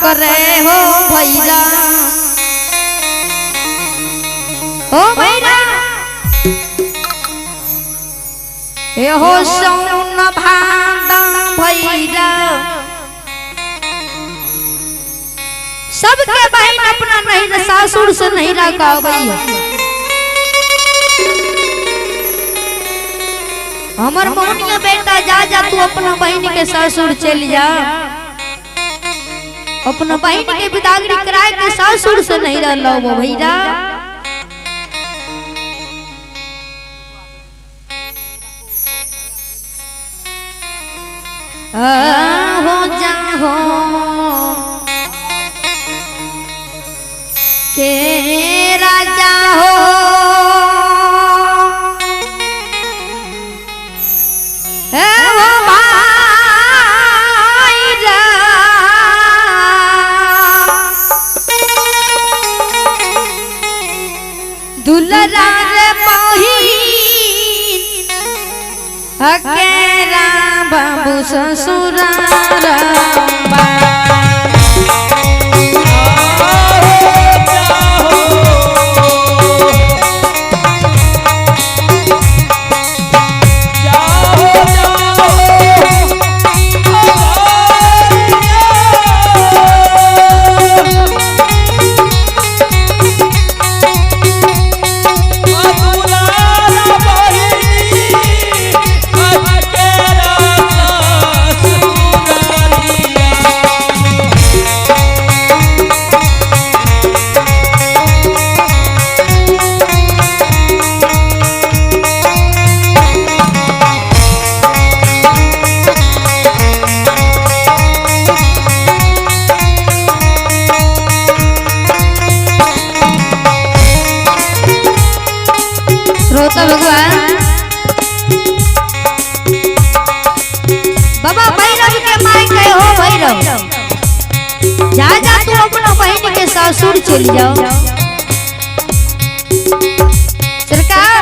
करे हो भैरा हो भैरा ए हो सोन भांडा भैरा सबके बहन अपना नहीं सासुर से नहीं रखा भैया हमर मोहनिया बेटा जा जा तू अपना बहन के सासुर चल जा अपना बहन के बिदागरी कराए के सासुर से नहीं रहलो वो भैया हो जा हो के राजा हो वो भाई दुलरा रे बहिन अकेरा बाबू ससुरारा भगवान बाबा भैरव के माई कहे हो भैरव जा जा तू अपना बहन के सासुर चल जाओ सरकार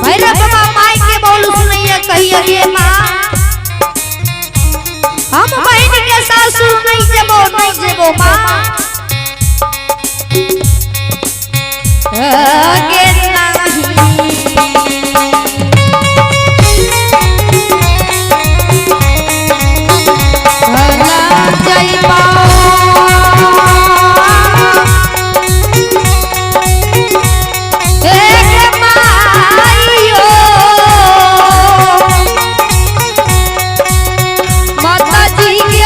भैरव बाबा माई के बोल सुनिए कहिए ये माँ हम बहन के सासुर नहीं जेबो माँ आगे माता जी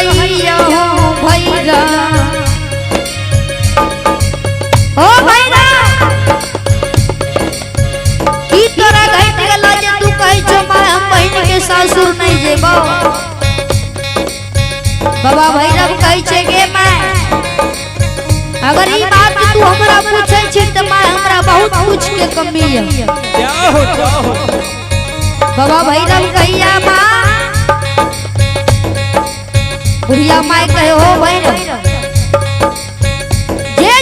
भैया हो भैरा ओ भैरा की तोरा घट गेला जे तू कहै छ माय हम बहिन के सासुर नहीं जेबो। बाबा भैरव कहै छै गे माय अगर ई बात तू हमरा पूछै छी त माय हमरा बहुत कुछ के कमी है। क्या हो बाबा भैरव कहिया माँ बुढ़िया माय कहे हो भैरव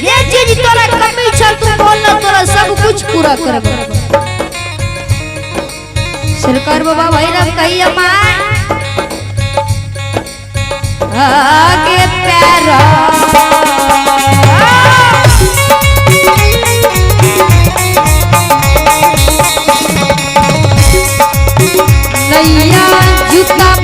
जे चीज तोरा कमी छ तू बोल ना तोरा सब कुछ पूरा करब। सरकार बाबा भैरव कहिया माँ आगे पैरा नैया जूता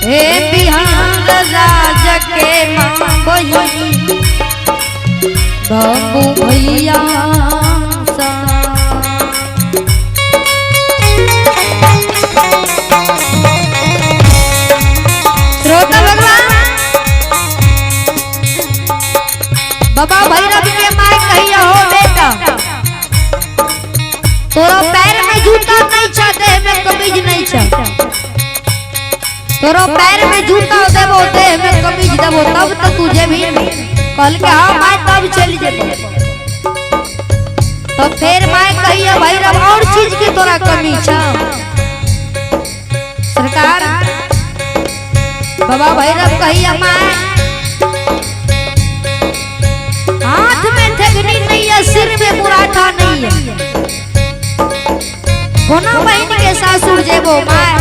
हे बिहार राजा के माँ बहिनी बाबू भैया श्रोता भगवान बाबा भैरव के माँ कहिया हो बेटा तोरा पैर में जूता नहीं छ देह में कमीज नहीं छ तोरो पैर में जूता देबो देह में कमीज देबो तब तो तुझे भी कल के हाँ मैं तब चल जेबो। तो फिर मैं कहिए भैरव और चीज की तोरा कमी छ सरकार बाबा भैरव कहिए मैं हाथ में ठगनी नहीं है सिर में मुराठा नहीं है कोना बहन के सासुर जेबो मैं।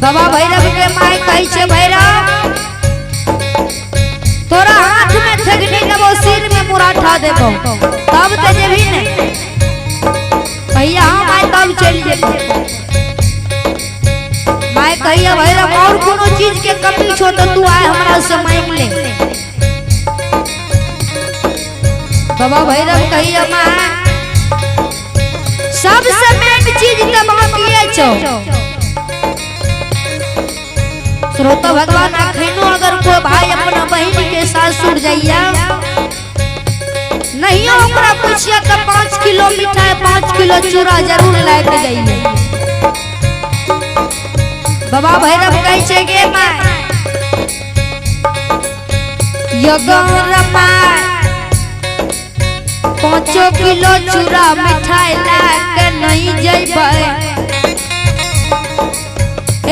बाबा भैरव के माय कही छे भैरव तोरा हाथ में ठगनी देबो सिर में मुराठा देबो तब ते जेबी ने भैया हम आए तब चल जेबो। माय कहिया भैरव और कोनो चीज के कमी छो तो तू आए हमरा से मांग ले। बाबा भैरव कहिया मां सबसे मेन चीज त बाकी छो श्रोता भगवान आखिनो अगर कोई भाई अपना बहन के साथ सुर जाइया नहीं ओकरा पूछिया तो 5 किलो मिठाई 5 किलो चूड़ा जरूर लाके जाइए। बाबा भैरव कहे छे गे माय यगर माय 5 किलो चूड़ा मिठाई लाके नहीं जइबै।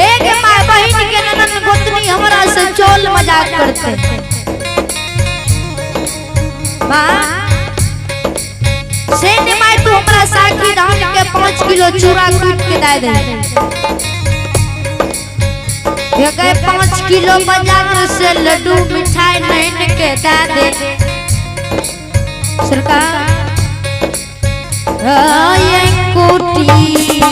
एक माय बहन के ननद गोतनी हमरा से चोल मजाक करते मां से ने माय तू हमरा साखी धान के 5 किलो चूड़ा कूट के दे दे। ये कहे 5 किलो बाजार से लड्डू मिठाई नहीं के दे दे सरकार ये कोटी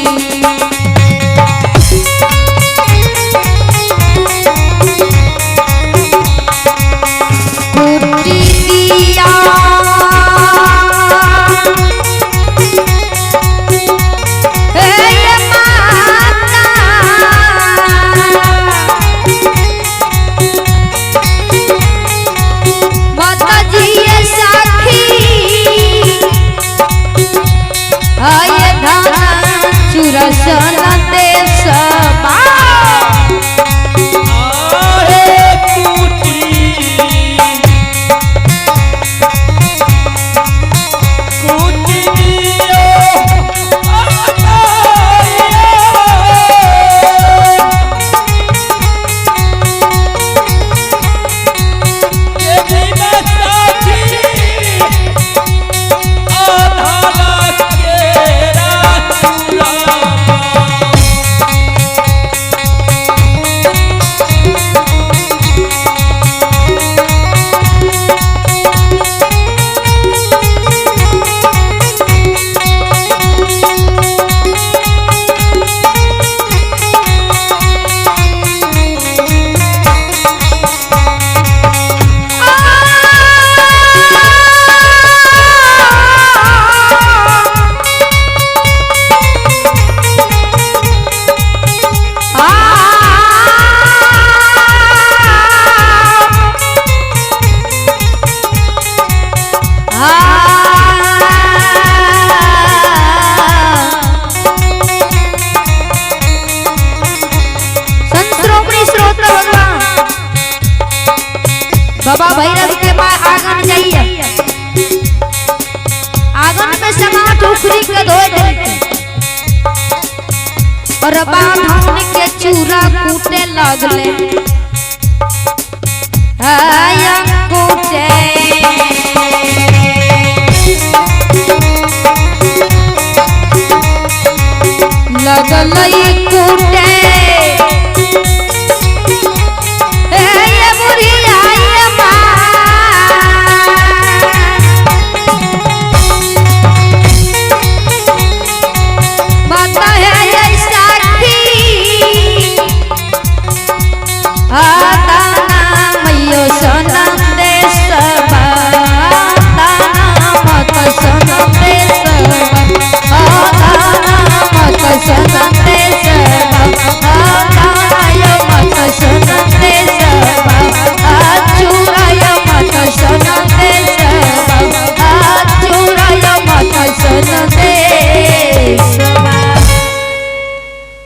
बाबा भैरव के पास आंगन जाइए आंगन में समा टोकरी के धोए देते और बांधन के चूड़ा कूटे लगले आया कूटे लगले कूटे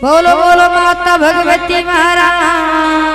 बोलो बोलो माता भगवती महाराज।